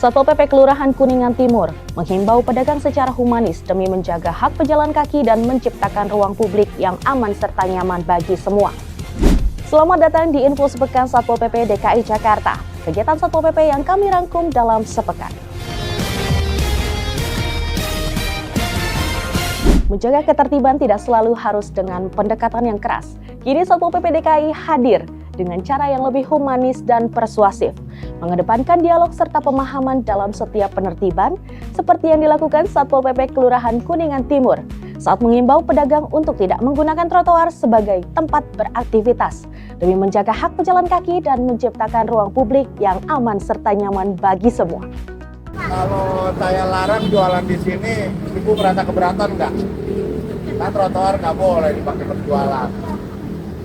Satpol PP Kelurahan Kuningan Timur menghimbau pedagang secara humanis demi menjaga hak pejalan kaki dan menciptakan ruang publik yang aman serta nyaman bagi semua. Selamat datang di Info Sepekan Satpol PP DKI Jakarta, kegiatan Satpol PP yang kami rangkum dalam sepekan. Menjaga ketertiban tidak selalu harus dengan pendekatan yang keras. Kini Satpol PP DKI hadir dengan cara yang lebih humanis dan persuasif, mengedepankan dialog serta pemahaman dalam setiap penertiban, seperti yang dilakukan Satpol PP Kelurahan Kuningan Timur saat mengimbau pedagang untuk tidak menggunakan trotoar sebagai tempat beraktivitas, demi menjaga hak pejalan kaki dan menciptakan ruang publik yang aman serta nyaman bagi semua. Kalau saya larang jualan di sini, Ibu merasa keberatan nggak? Kan trotoar nggak boleh dipakai berjualan.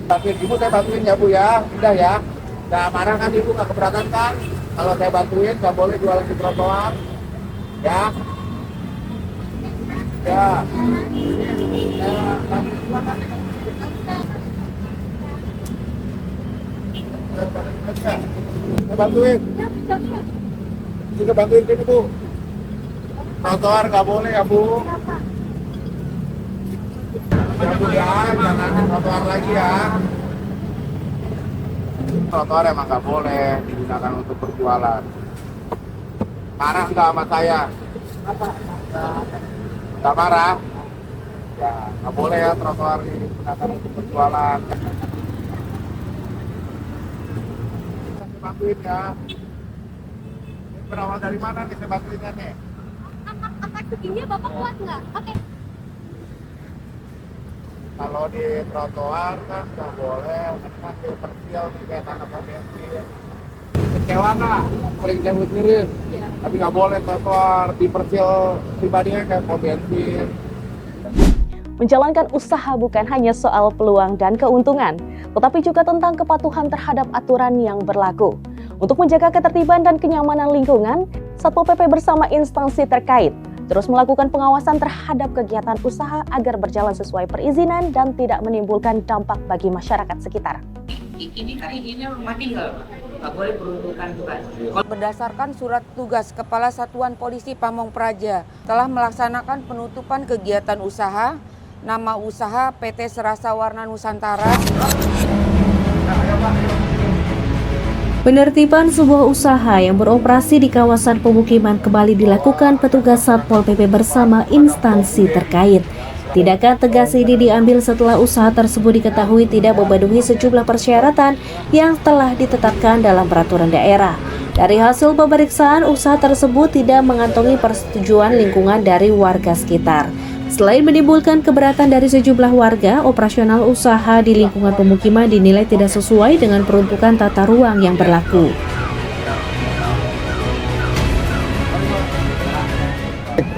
Tapi Ibu saya bantuin ya Bu ya, udah ya. Nggak marah kan Ibu, nggak keberatan kan? Kalau saya bantuin nggak boleh jualan di trotoar, ya. Ya. Saya bantuin. Juga bantuin sini Bu. Trotoar nggak boleh ya Bu. Ya Bu ya, jangan di trotoar lagi ya. Trotoar emang nggak boleh digunakan untuk berjualan. Marah nggak sama saya? Nggak marah? Ya, nggak boleh ya trotoar digunakan untuk berjualan. Saya bantuin ya. Berawal dari mana nih saya bantuinnya nih? Angkat segini Bapak kuat nggak? Oke. Kalau di trotoar kan nggak boleh, kan di persil kayak tanah bensin. Kecewa nggak? Paling jauh mirip. Tapi nggak boleh trotoar di persil pribadinya kayak pom bensin. Menjalankan usaha bukan hanya soal peluang dan keuntungan, tetapi juga tentang kepatuhan terhadap aturan yang berlaku. Untuk menjaga ketertiban dan kenyamanan lingkungan, Satpol PP bersama instansi terkait terus melakukan pengawasan terhadap kegiatan usaha agar berjalan sesuai perizinan dan tidak menimbulkan dampak bagi masyarakat sekitar. Ini kan izinnya rumah tinggal, nggak boleh peruntukan bukan. Berdasarkan surat tugas Kepala Satuan Polisi Pamong Praja telah melaksanakan penutupan kegiatan usaha, nama usaha PT Serasa Warna Nusantara. Penertiban sebuah usaha yang beroperasi di kawasan pemukiman kembali dilakukan petugas Satpol PP bersama instansi terkait. Tindakan tegas ini diambil setelah usaha tersebut diketahui tidak memenuhi sejumlah persyaratan yang telah ditetapkan dalam peraturan daerah. Dari hasil pemeriksaan, usaha tersebut tidak mengantongi persetujuan lingkungan dari warga sekitar. Selain menimbulkan keberatan dari sejumlah warga, operasional usaha di lingkungan pemukiman dinilai tidak sesuai dengan peruntukan tata ruang yang berlaku.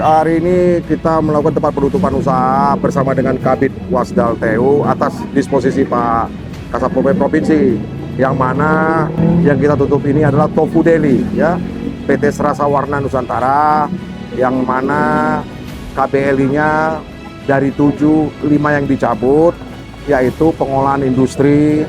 Hari ini kita melakukan tempat penutupan usaha bersama dengan Kabid Wasdal TU atas disposisi Pak Kasatpol PP Provinsi, yang mana yang kita tutup ini adalah Tofu Deli, ya, PT Serasa Warna Nusantara, yang mana KBLI-nya dari 7, 5 yang dicabut, yaitu pengolahan industri,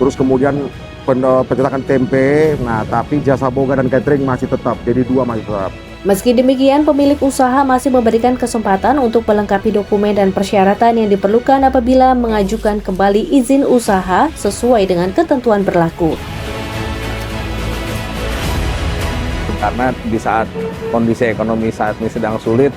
terus kemudian pencetakan tempe, nah tapi jasa boga dan catering masih tetap, jadi 2 masih tetap. Meski demikian, pemilik usaha masih memberikan kesempatan untuk melengkapi dokumen dan persyaratan yang diperlukan apabila mengajukan kembali izin usaha sesuai dengan ketentuan berlaku. Karena di saat kondisi ekonomi saat ini sedang sulit,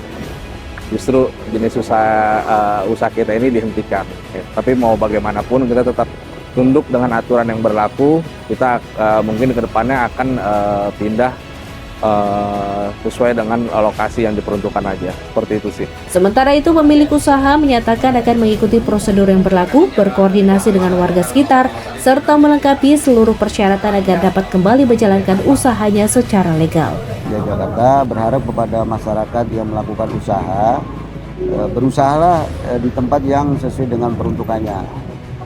justru jenis usaha kita ini dihentikan. Tapi mau bagaimanapun kita tetap tunduk dengan aturan yang berlaku. Kita mungkin ke depannya akan pindah sesuai dengan lokasi yang diperuntukkan aja. Seperti itu sih. Sementara itu, pemilik usaha menyatakan akan mengikuti prosedur yang berlaku, berkoordinasi dengan warga sekitar, serta melengkapi seluruh persyaratan agar dapat kembali menjalankan usahanya secara legal. Jakarta berharap kepada masyarakat yang melakukan usaha, berusahalah di tempat yang sesuai dengan peruntukannya.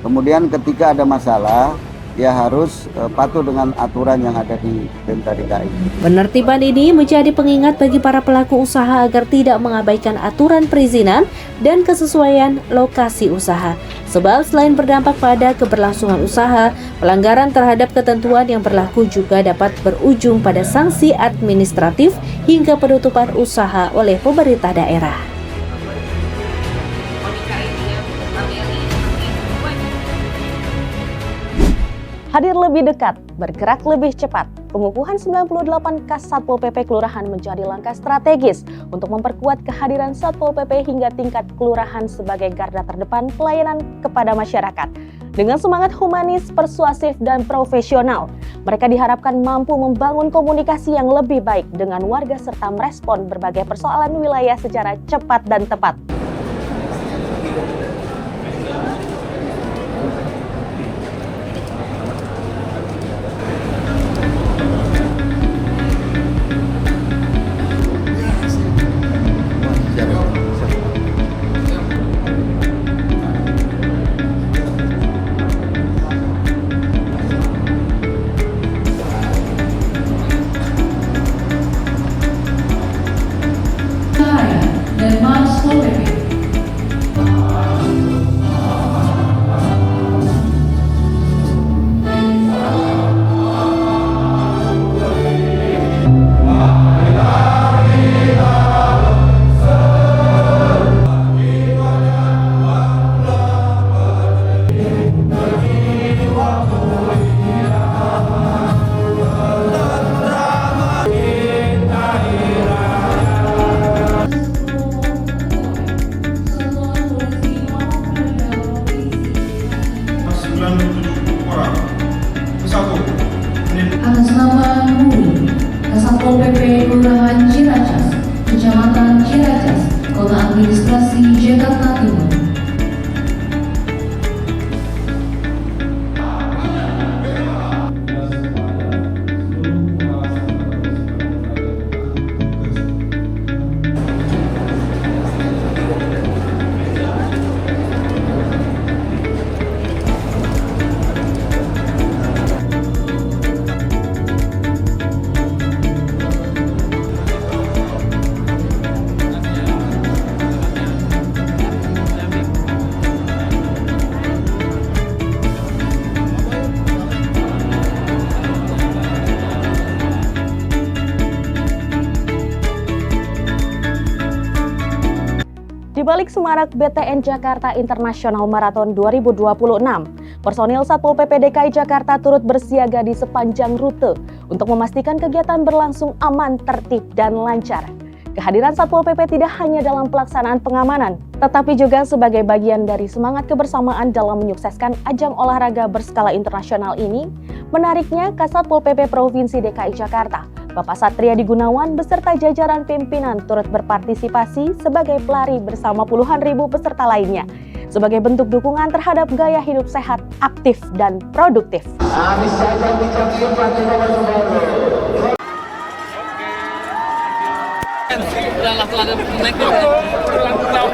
Kemudian ketika ada masalah, dia harus patuh dengan aturan yang ada di Pemda DKI. Penertiban ini menjadi pengingat bagi para pelaku usaha agar tidak mengabaikan aturan perizinan dan kesesuaian lokasi usaha. Sebab selain berdampak pada keberlangsungan usaha, pelanggaran terhadap ketentuan yang berlaku juga dapat berujung pada sanksi administratif hingga penutupan usaha oleh pemerintah daerah. Hadir lebih dekat, bergerak lebih cepat. Pengukuhan 98 kas Satpol PP Kelurahan menjadi langkah strategis untuk memperkuat kehadiran Satpol PP hingga tingkat kelurahan sebagai garda terdepan pelayanan kepada masyarakat. Dengan semangat humanis, persuasif, dan profesional, mereka diharapkan mampu membangun komunikasi yang lebih baik dengan warga serta merespon berbagai persoalan wilayah secara cepat dan tepat. Atas nama Nuri, Satpol PP Kelurahan Ciracas, Kecamatan Ciracas, Kota Administrasi Jakarta Timur. Di balik semarak BTN Jakarta International Marathon 2026, personil Satpol PP DKI Jakarta turut bersiaga di sepanjang rute untuk memastikan kegiatan berlangsung aman, tertib, dan lancar. Kehadiran Satpol PP tidak hanya dalam pelaksanaan pengamanan, tetapi juga sebagai bagian dari semangat kebersamaan dalam menyukseskan ajang olahraga berskala internasional ini. Menariknya, Kasatpol PP Provinsi DKI Jakarta, Bapak Satriadi Gunawan beserta jajaran pimpinan turut berpartisipasi sebagai pelari bersama puluhan ribu peserta lainnya, sebagai bentuk dukungan terhadap gaya hidup sehat, aktif, dan produktif.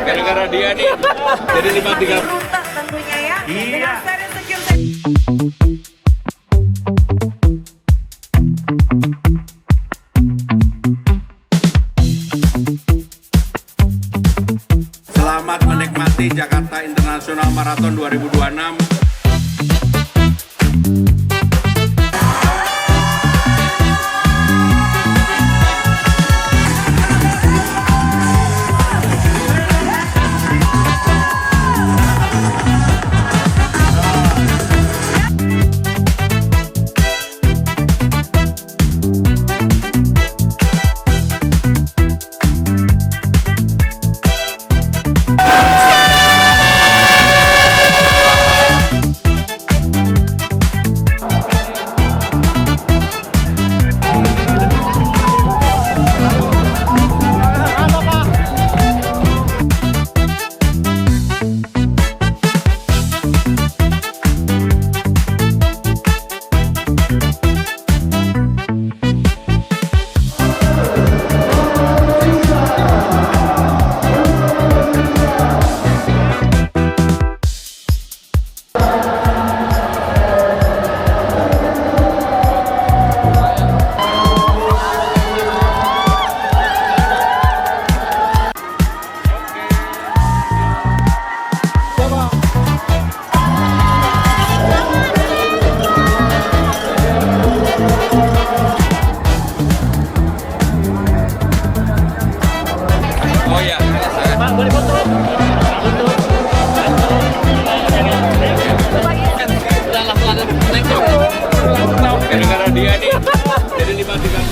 Gara-gara dia nih, jadi 53. Tentunya ya. Iya. Selamat menikmati Jakarta International Marathon 2026. Gara-gara dia nih, jadi 5-3